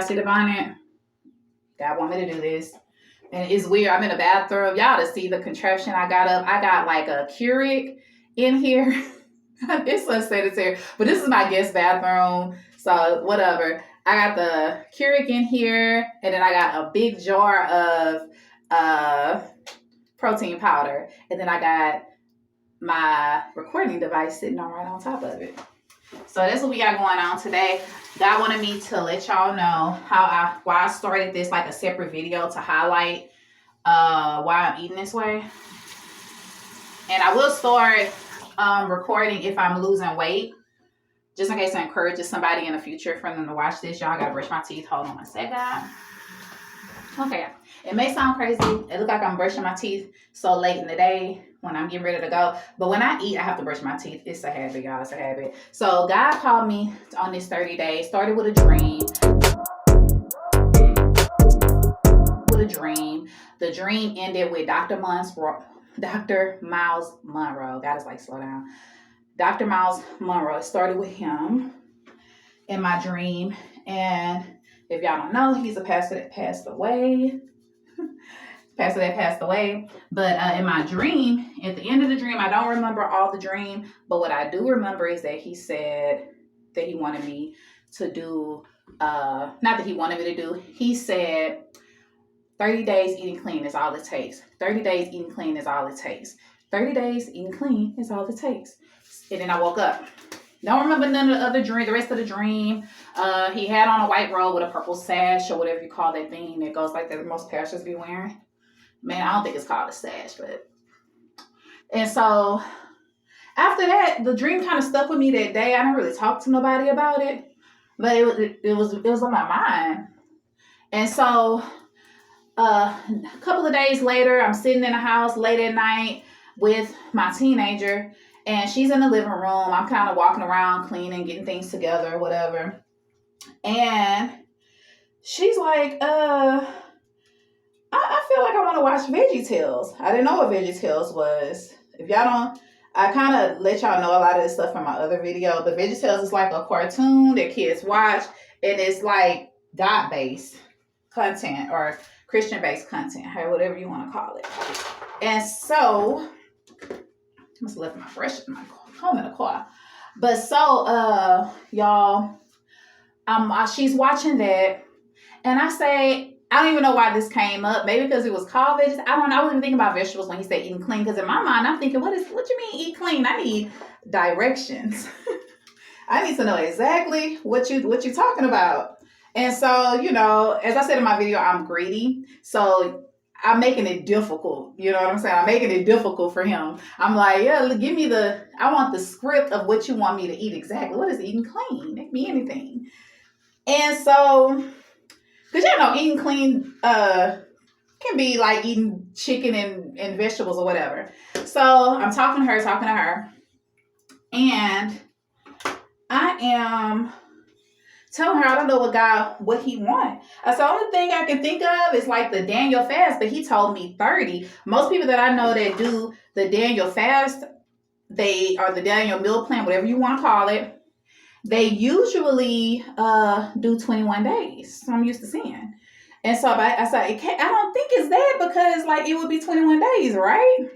see the bonnet? God want me to do this. And it's weird. I'm in the bathroom. Y'all to see the contraption I got up. I got like a Keurig in here. It's unsanitary. But this is my guest bathroom. So whatever. I got the Keurig in here. And then I got a big jar of protein powder. And then I got my recording device sitting on right on top of it. So that's what we got going on today. God wanted me to let y'all know why I started this like a separate video to highlight why I'm eating this way. And I will start recording if I'm losing weight, just in case it encourages somebody in the future for them to watch this. Y'all gotta brush my teeth. Hold on one second. Okay, it may sound crazy. It looks like I'm brushing my teeth so late in the day when I'm getting ready to go. But when I eat, I have to brush my teeth. It's a habit, y'all. It's a habit. So God called me on this 30 days. Started with a dream. The dream ended with Dr. Miles Monroe. God is like, slow down. Dr. Miles Monroe. It started with him in my dream. And if y'all don't know, he's a pastor that passed away. But in my dream, at the end of the dream, I don't remember all the dream, but what I do remember is that he said that he wanted me to do, not that he wanted me to do, he said 30 days eating clean is all it takes. 30 days eating clean is all it takes. 30 days eating clean is all it takes. And then I woke up. Don't remember none of the other dream, the rest of the dream. He had on a white robe with a purple sash or whatever you call that thing that goes like that most pastors be wearing. Man, I don't think it's called a sash, but. And so after that, the dream kind of stuck with me that day. I didn't really talk to nobody about it, but it was on my mind. And so a couple of days later, I'm sitting in the house late at night with my teenager, and she's in the living room. I'm kind of walking around, cleaning, getting things together, whatever. And she's like, I feel like I want to watch VeggieTales. I didn't know what VeggieTales was. If y'all don't, I kind of let y'all know a lot of this stuff from my other video, but VeggieTales is like a cartoon that kids watch, and it's like God-based content or Christian-based content, or whatever you want to call it. And so, I must have left my brush in my home in the car. But so, y'all, she's watching that, and I say, I don't even know why this came up. Maybe because it was called veggies. I don't know. I wasn't even thinking about vegetables when he said eating clean. Because in my mind, I'm thinking, what you mean eat clean? I need directions. I need to know exactly what you talking about. And so, you know, as I said in my video, I'm greedy. So I'm making it difficult. You know what I'm saying? I'm making it difficult for him. I'm like, yeah, give me I want the script of what you want me to eat exactly. What is eating clean? It can be anything. And so, because y'all know eating clean can be like eating chicken and vegetables or whatever. So I'm talking to her. And I am telling her I don't know what he want. The only thing I can think of is like the Daniel fast, but he told me 30. Most people that I know that do the Daniel fast, or the Daniel meal plan, whatever you want to call it, they usually do 21 days. So I'm used to seeing. And so I said, I don't think it's that, because like it would be 21 days, right?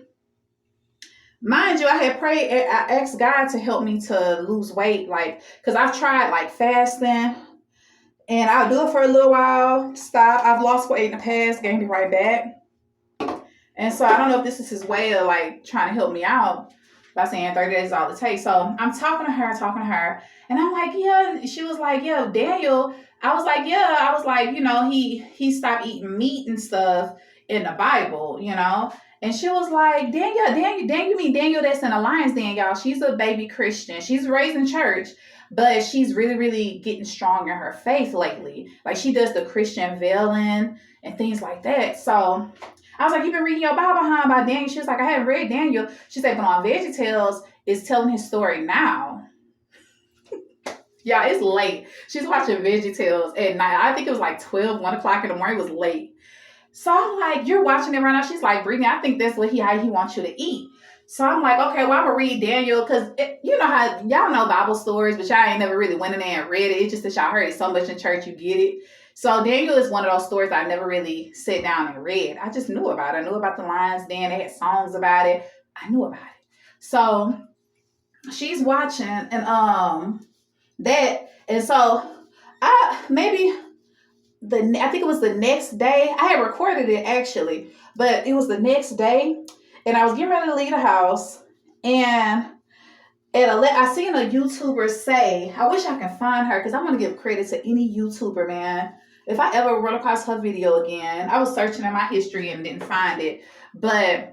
Mind you, I had prayed, I asked God to help me to lose weight, like, because I've tried like fasting, and I'll do it for a little while, stop. I've lost weight in the past, gained it right back. And so I don't know if this is his way of like trying to help me out by saying 30 days is all it takes. So I'm talking to her, and I'm like, yeah. She was like, yeah, Daniel. I was like, yeah. I was like, you know, he stopped eating meat and stuff in the Bible, you know. And she was like, Daniel, you mean Daniel that's in Alliance then, y'all. She's a baby Christian. She's raised in church, but she's really, really getting strong in her faith lately. Like she does the Christian veiling and things like that. So I was like, you've been reading your Bible, huh, about Daniel? She was like, I haven't read Daniel. She said, but on VeggieTales, it's telling his story now. Yeah, it's late. She's watching VeggieTales at night. I think it was like 1 o'clock in the morning. It was late. So I'm like, you're watching it right now? She's like, Brittany, I think that's how he wants you to eat. So I'm like, okay, well, I'm going to read Daniel, because you know how y'all know Bible stories, but y'all ain't never really went in there and read it. It's just that y'all heard it so much in church, you get it. So Daniel is one of those stories I never really sat down and read. I just knew about it. I knew about the lions then. They had songs about it. I knew about it. So she's watching and that and so I maybe I think it was the next day. I had recorded it actually, but it was the next day, and I was getting ready to leave the house, and I seen a YouTuber say, I wish I can find her because I want to give credit to any YouTuber, man. If I ever run across her video again, I was searching in my history and didn't find it, but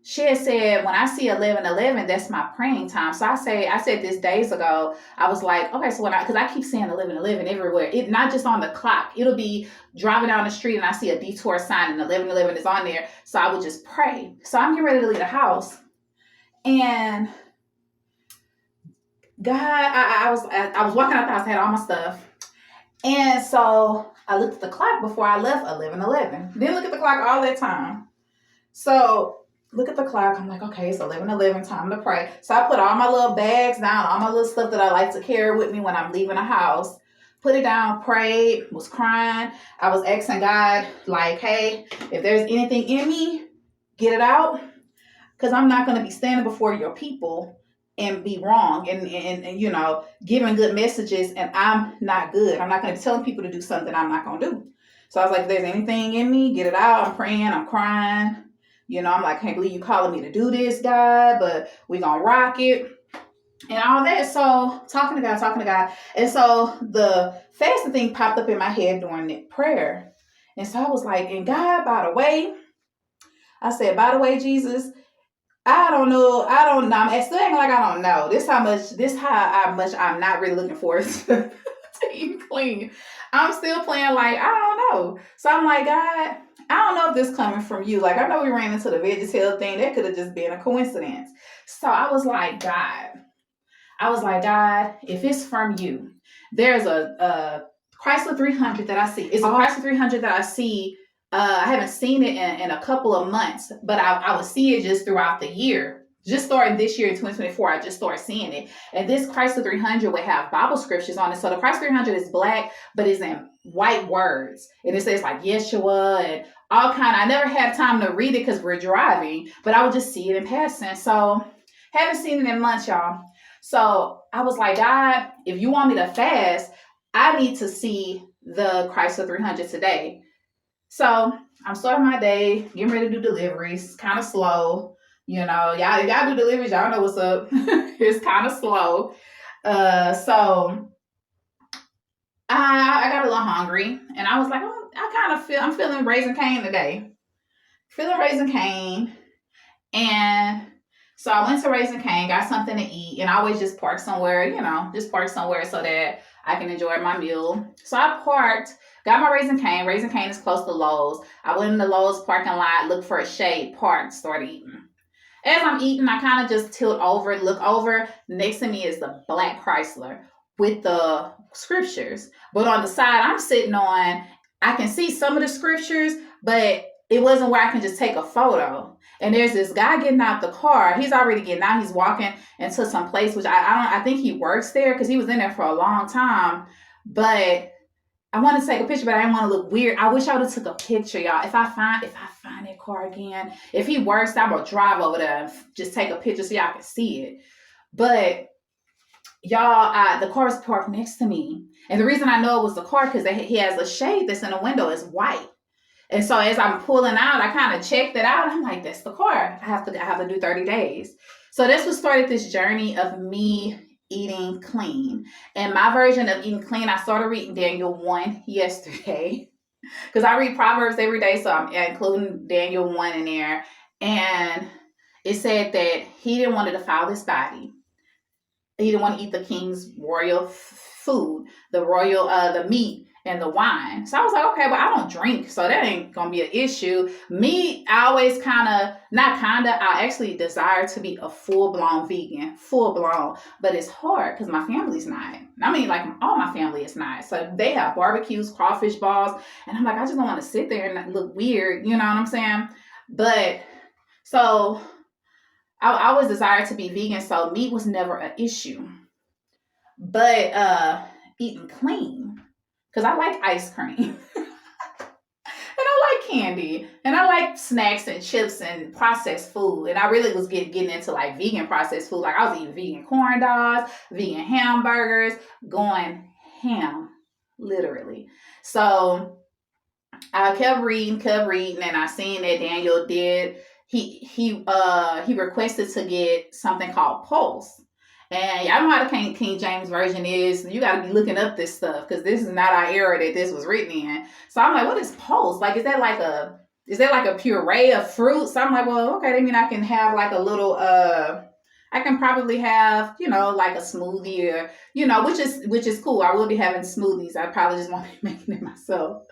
she had said when I see 11:11, that's my praying time. So I said this days ago. I was like, okay, so because I keep seeing 11:11 everywhere, it not just on the clock. It'll be driving down the street and I see a detour sign and 11:11 is on there. So I would just pray. So I'm getting ready to leave the house, and God, I was walking out the house, I had all my stuff, and so I looked at the clock before I left. 11:11. Didn't look at the clock all that time. So look at the clock. I'm like, okay, it's 11:11, time to pray. So I put all my little bags down, all my little stuff that I like to carry with me when I'm leaving the house. Put it down, prayed, was crying. I was asking God, like, hey, if there's anything in me, get it out. Because I'm not going to be standing before your people and be wrong and giving good messages and I'm not good. I'm not going to be telling people to do something I'm not going to do. So I was like, if there's anything in me, get it out. I'm praying, I'm crying. I'm like, I can't believe you calling me to do this, God, but we gonna rock it and all that. So talking to God. And so the fasting thing popped up in my head during that prayer. And so I was like, and God, by the way, Jesus, I don't know. I'm still acting like I don't know. This how much I'm not really looking forward to eating clean. I'm still playing like, I don't know. So I'm like, God, I don't know if this coming from you. Like, I know we ran into the VeggieTale thing. That could have just been a coincidence. So I was like, God, if it's from you, there's a Chrysler 300 that I see. It's a Chrysler 300 that I see. I haven't seen it in a couple of months, but I would see it just throughout the year. Just starting this year in 2024, I just started seeing it. And this Chrysler 300 would have Bible scriptures on it. So the Chrysler 300 is black, but it's in white words. And it says like Yeshua and all kind. I never had time to read it because we're driving, but I would just see it in passing. So haven't seen it in months, y'all. So I was like, God, if you want me to fast, I need to see the Chrysler 300 today. So I'm starting my day, getting ready to do deliveries, kind of slow. Y'all do deliveries, y'all know what's up. It's kind of slow. So I got a little hungry and I was like, oh, I'm feeling Raising Cane today. Feeling Raising Cane. And so I went to Raising Cane, got something to eat, and I always just park somewhere, so that I can enjoy my meal. So I parked, got my Raising Cane. Raising Cane is close to Lowe's. I went in the Lowe's parking lot, looked for a shade, parked, started eating. As I'm eating, I kind of just tilt over, look over. Next to me is the black Chrysler with the scriptures. But on the side I'm sitting on, I can see some of the scriptures, but it wasn't where I can just take a photo. And there's this guy getting out the car. He's already getting out. He's walking into some place, which I think he works there because he was in there for a long time. But I wanted to take a picture, but I didn't want to look weird. I wish I would have took a picture, y'all. If I find that car again, if he works, I'm gonna drive over there and just take a picture so y'all can see it. But y'all, the car is parked next to me, and the reason I know it was the car because he has a shade that's in the window. It's white. And so as I'm pulling out, I kind of checked it out. I'm like, that's the car. I have to do 30 days. So that's what started this journey of me eating clean. And my version of eating clean, I started reading Daniel 1 yesterday. Because I read Proverbs every day, so I'm including Daniel 1 in there. And it said that he didn't want to defile his body. He didn't want to eat the king's royal food, the meat and the wine. So I was like, okay, well, I don't drink, so that ain't gonna be an issue. Me, I always I actually desire to be a full-blown vegan, but it's hard because my family's not. I mean, like, all my family is not. So they have barbecues, crawfish balls, and I'm like, I just don't want to sit there and look weird, you know what I'm saying? But, so, I always desired to be vegan, so meat was never an issue. But, eating clean, because I like ice cream. And I like candy, and I like snacks and chips and processed food. And I really was getting into like vegan processed food. Like I was eating vegan corn dogs, vegan hamburgers, going ham, literally. So I kept reading, and I seen that Daniel did. He requested to get something called Pulse. And y'all know how the King James version is. You got to be looking up this stuff because this is not our era that this was written in. So I'm like, what is Pulse? Like, is that like a puree of fruits? So I'm like, well, okay, that mean I can have like a little I can probably have, like a smoothie, or which is cool. I will be having smoothies. I probably just won't be making it myself.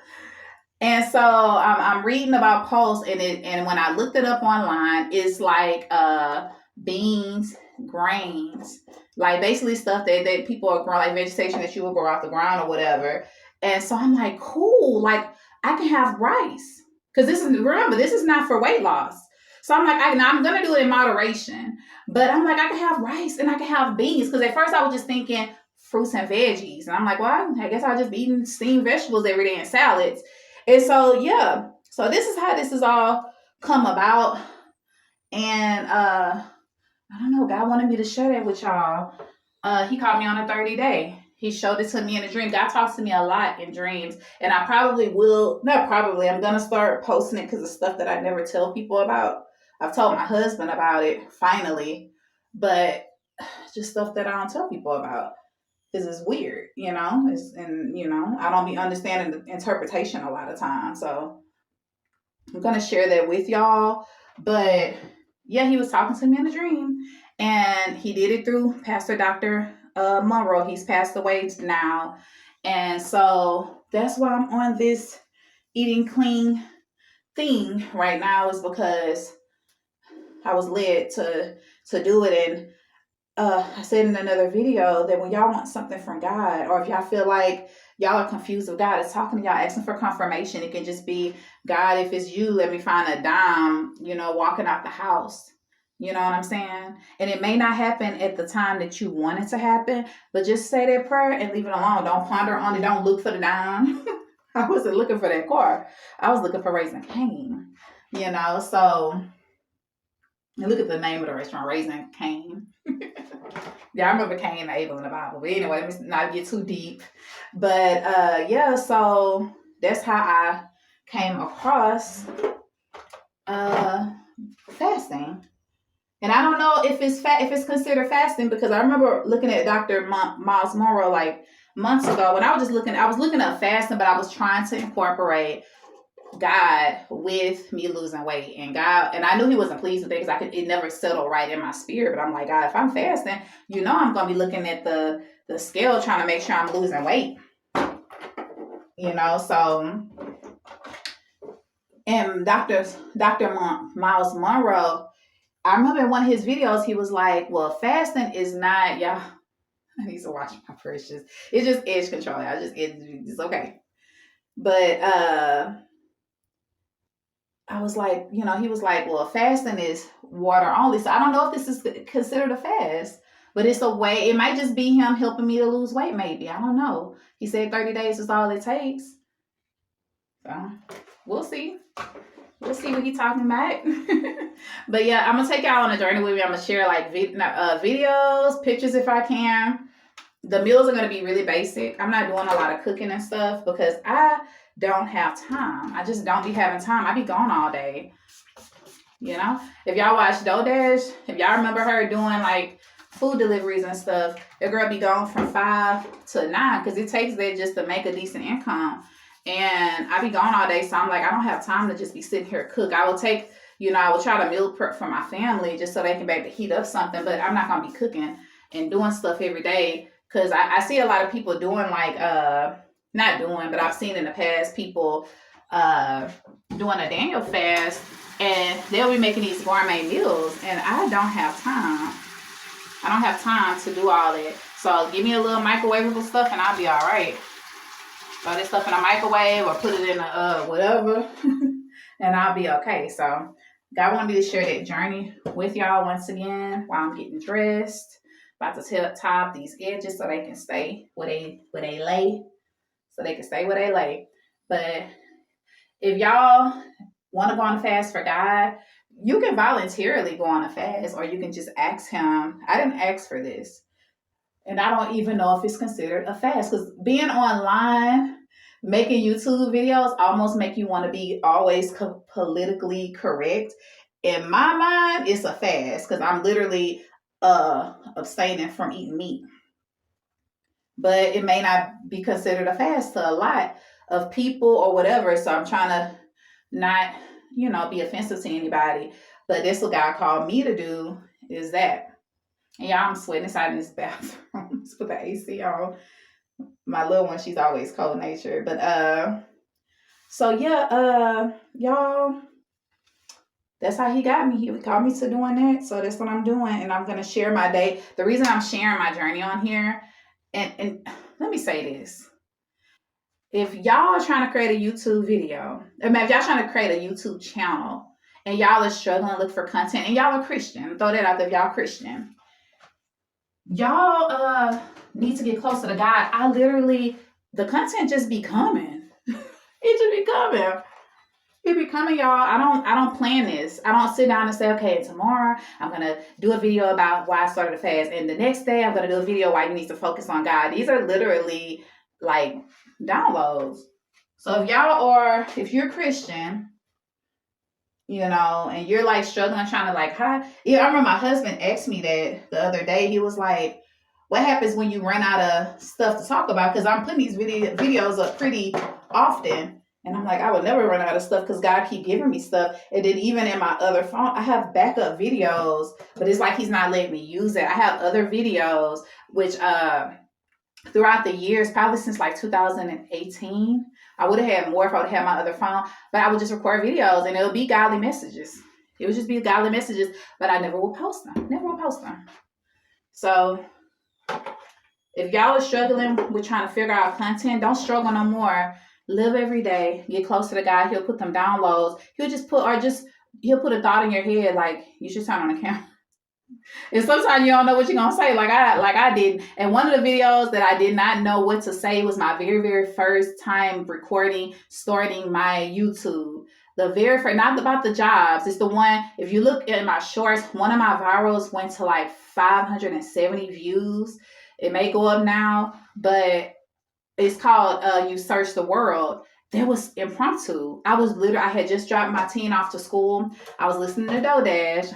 And so I'm reading about Pulse, and when I looked it up online, it's like beans, grains, like basically stuff that people are growing, like vegetation that you will grow off the ground or whatever. And so I'm like, cool, like I can have rice, because this is not for weight loss. So I'm like, I'm gonna do it in moderation, but I'm like, I can have rice and I can have beans, because at first I was just thinking fruits and veggies, and I'm like, well, I guess I'll just be eating steamed vegetables every day and salads. And so, yeah, so this is how this has all come about. And I don't know, God wanted me to share that with y'all. He called me on a 30-day. He showed it to me in a dream. God talks to me a lot in dreams. And I probably will, not probably, I'm going to start posting it because of stuff that I never tell people about. I've told my husband about it, finally. But just stuff that I don't tell people about. Because it's weird, I don't be understanding the interpretation a lot of times. So I'm going to share that with y'all. But yeah, he was talking to me in a dream, and he did it through Pastor Dr. Monroe. He's passed away now. And so that's why I'm on this eating clean thing right now, is because I was led to do it. And I said in another video that when y'all want something from God, or if y'all feel like y'all are confused with God is talking to y'all, asking for confirmation, it can just be, God, if it's you, let me find a dime, walking out the house. You know what I'm saying? And it may not happen at the time that you want it to happen, but just say that prayer and leave it alone. Don't ponder on it. Don't look for the dime. I wasn't looking for that car. I was looking for Raising Cane, so. And look at the name of the restaurant, Raising Cane. Yeah, I remember Cain and Abel in the Bible. But anyway, let me not get too deep. But yeah, so that's how I came across fasting. And I don't know if it's considered fasting, because I remember looking at Dr. Miles Monroe like months ago when I was looking up fasting, but I was trying to incorporate God with me losing weight, and I knew he wasn't pleased with it because it never settled right in my spirit. But I'm like, God, if I'm fasting, I'm gonna be looking at the scale, trying to make sure I'm losing weight. So, and Dr. Miles Monroe, I remember in one of his videos, he was like, well, fasting is not, y'all, I need to watch my precious. It's just edge control. It's okay. But I was like, he was like, well, fasting is water only. So I don't know if this is considered a fast, but it's a way. It might just be him helping me to lose weight, maybe. I don't know. He said 30 days is all it takes. So we'll see. We'll see what he's talking about. But yeah, I'm going to take y'all on a journey with me. I'm going to share like videos, pictures if I can. The meals are going to be really basic. I'm not doing a lot of cooking and stuff because I don't have time. I just don't be having time. I be gone all day. If y'all watch DoorDash, if y'all remember her doing like food deliveries and stuff, the girl be gone from 5 to 9 because it takes that just to make a decent income. And I be gone all day, so I'm like, I don't have time to just be sitting here cook. I will take, I will try to meal prep for my family just so they can be able to heat up something, but I'm not gonna be cooking and doing stuff every day. Because I see a lot of people doing like, not doing, but I've seen in the past people doing a Daniel fast, and they'll be making these gourmet meals, and I don't have time. I don't have time to do all that. So give me a little microwavable stuff and I'll be all right. Throw this stuff in a microwave or put it in a whatever, and I'll be okay. So God wanted me to share that journey with y'all once again while I'm getting dressed. About to tie up these edges so they can stay where they lay. so they can stay where they lay. But if y'all want to go on a fast for God, you can voluntarily go on a fast, or you can just ask Him. I didn't ask for this, and I don't even know if it's considered a fast, because being online, making YouTube videos almost make you want to be always politically correct. In my mind, it's a fast because I'm literally abstaining from eating meat, but it may not be considered a fast to a lot of people or whatever. So I'm trying to not, be offensive to anybody. But this what God called me to do is that. And y'all, I'm sweating inside in this bathroom. Let's put the AC on. My little one, she's always cold natured. But so yeah, y'all, that's how he got me. He called me to doing that. So that's what I'm doing. And I'm gonna share my day. The reason I'm sharing my journey on here, and let me say this. If y'all are trying to create a YouTube video, if y'all trying to create a YouTube channel and y'all are struggling to look for content, and y'all are Christian, throw that out there if y'all Christian, y'all need to get closer to God. The content just be coming. It just be coming. It be coming, y'all. I don't plan this. I don't sit down and say, okay, tomorrow I'm gonna do a video about why I started a fast, and the next day I'm gonna do a video why you need to focus on God. These are literally like downloads. So if you're Christian, and you're like struggling trying to like I remember my husband asked me that the other day. He was like, what happens when you run out of stuff to talk about? Because I'm putting these videos up pretty often, and I'm like, I would never run out of stuff because God keep giving me stuff. And then even in my other phone, I have backup videos, but it's like He's not letting me use it. I have other videos which throughout the years, probably since like 2018, I would have had more if I would have had my other phone, but I would just record videos and it would be godly messages. It would just be godly messages, but I never would post them. So if y'all are struggling with trying to figure out content, don't struggle no more. Live every day, get closer to God. He'll put them downloads. He'll put a thought in your head like you should turn on the camera. And sometimes you don't know what you're gonna say, like I did. And one of the videos that I did not know what to say was my very, very first time starting my YouTube. The very first, not about the jobs. It's the one, if you look at my shorts, one of my virals went to like 570 views. It may go up now, but it's called You Search the World. That was impromptu. I had just dropped my teen off to school. I was listening to DoDash.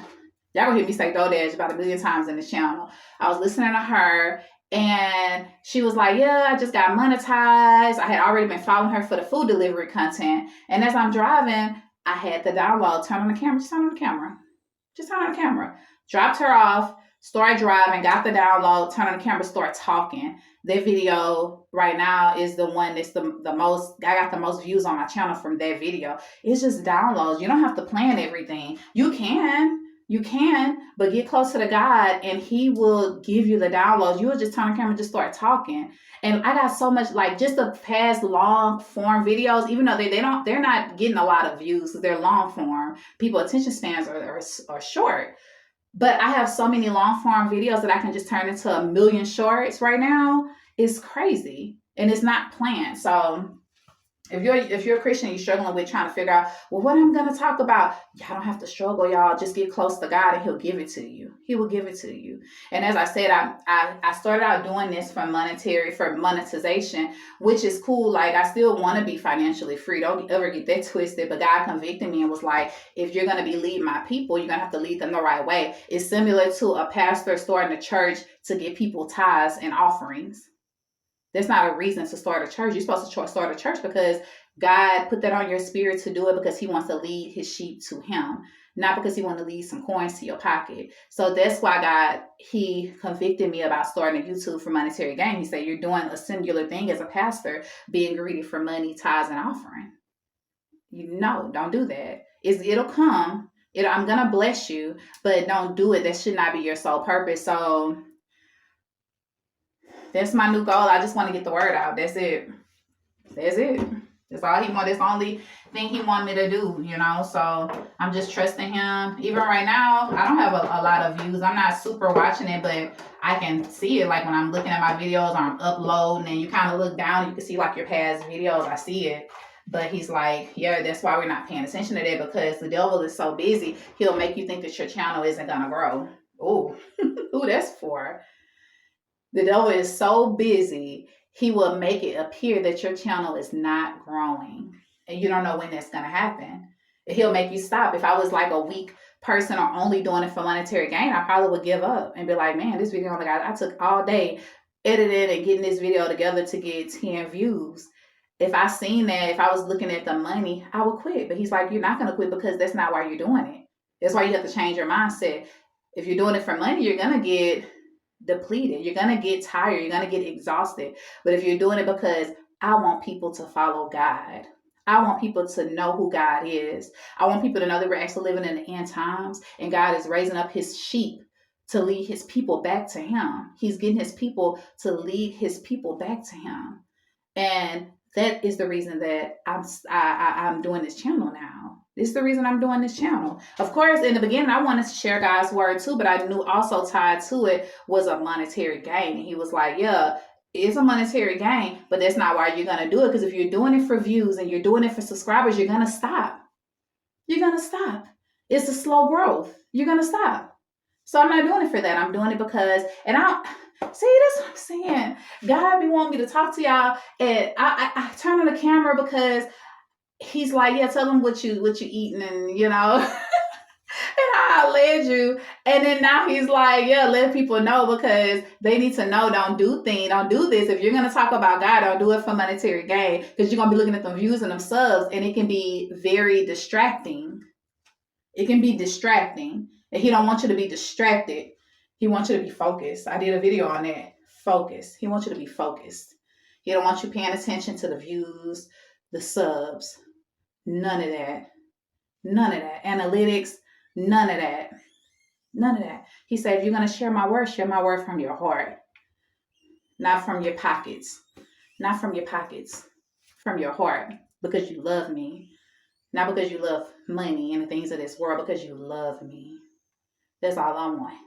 Y'all gonna hear me say DoDash about 1 million times in this channel. I was listening to her, and she was like, yeah, I just got monetized. I had already been following her for the food delivery content. And as I'm driving, I had the download, turn on the camera, just turn on the camera. Dropped her off, started driving, got the download, turn on the camera, start talking. That video right now is the one that's the most, I got the most views on my channel from that video. It's just downloads. You don't have to plan everything. You can, but get closer to God and He will give you the downloads. You will just turn on camera and just start talking. And I got so much, like just the past long form videos, even though they're not getting a lot of views because they're long form. People attention spans are short. But I have so many long form videos that I can just turn into 1 million shorts right now. It's crazy. And it's not planned. So if you're a Christian, you're struggling with trying to figure out, well, what I'm going to talk about, y'all don't have to struggle, y'all. Just get close to God and He'll give it to you. He will give it to you. And as I said, I started out doing this for monetization, which is cool. Like, I still want to be financially free. Don't ever get that twisted. But God convicted me and was like, if you're going to be leading my people, you're going to have to lead them the right way. It's similar to a pastor starting a church to get people tithes and offerings. That's not a reason to start a church. You're supposed to start a church because God put that on your spirit to do it because He wants to lead His sheep to Him, not because He wants to lead some coins to your pocket. So that's why He convicted me about starting a YouTube for monetary gain. He said, you're doing a singular thing as a pastor, being greedy for money, tithes, and offering. Don't do that. It'll come. I'm going to bless you, but don't do it. That should not be your sole purpose. So that's my new goal. I just want to get the word out. That's it. That's all he want. That's the only thing he want me to do, you know. So I'm just trusting him. Even right now, I don't have a lot of views. I'm not super watching it, but I can see it. Like when I'm looking at my videos, or I'm uploading, and you kind of look down, you can see like your past videos. I see it. But he's like, yeah, that's why we're not paying attention to that, because the devil is so busy. He'll make you think that your channel isn't gonna grow. Oh, who that's for? The devil is so busy, he will make it appear that your channel is not growing. And you don't know when that's going to happen. He'll make you stop. If I was like a weak person or only doing it for monetary gain, I probably would give up and be like, man, this video, like I took all day editing and getting this video together to get 10 views. If I seen that, if I was looking at the money, I would quit. But he's like, you're not going to quit, because that's not why you're doing it. That's why you have to change your mindset. If you're doing it for money, you're going to get depleted. You're going to get tired. You're going to get exhausted. But if you're doing it because I want people to follow God, I want people to know who God is. I want people to know that we're actually living in the end times, and God is raising up his sheep to lead his people back to him. He's getting his people to lead his people back to him. And that is the reason that I'm doing this channel now. This is the reason I'm doing this channel. Of course, in the beginning, I wanted to share God's word too, but I knew also tied to it was a monetary gain. And he was like, yeah, it's a monetary gain, but that's not why you're going to do it. Because if you're doing it for views and you're doing it for subscribers, you're going to stop. You're going to stop. It's a slow growth. You're going to stop. So I'm not doing it for that. I'm doing it because, and see, that's what I'm saying. God be wanting me to talk to y'all, and I turn on the camera because he's like, yeah, tell them what you eating, and you know, and how I led you. And then now he's like, yeah, let people know, because they need to know, don't do this. If you're gonna talk about God, don't do it for monetary gain, because you're gonna be looking at them views and them subs, and it can be very distracting. It can be distracting. And he don't want you to be distracted. He wants you to be focused. I did a video on that. Focus. He wants you to be focused. He don't want you paying attention to the views, the subs. None of that. None of that. Analytics. None of that. None of that. He said, if you're going to share my word from your heart. Not from your pockets. Not from your pockets. From your heart. Because you love me. Not because you love money and the things of this world, because you love me. That's all I want.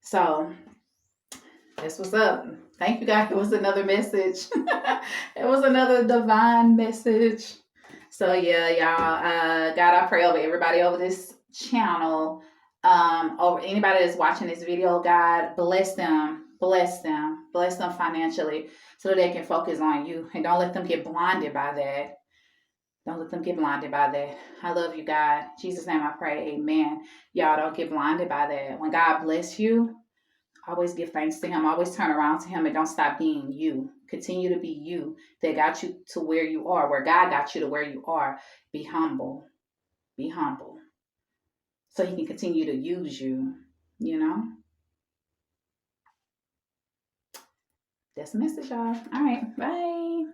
So that's what's up. Thank you, guys. It was another message. It was another divine message. So yeah, y'all. God, I pray over everybody over this channel. Over anybody that's watching this video, God, bless them. Bless them. Bless them financially so that they can focus on you. And don't let them get blinded by that. Don't let them get blinded by that. I love you, God. In Jesus' name I pray, amen. Y'all don't get blinded by that. When God bless you, always give thanks to him. Always turn around to him and don't stop being you. Continue to be you that got you to where you are, where God got you to where you are. Be humble. Be humble. So he can continue to use you, you know? That's the message, y'all. All right. Bye.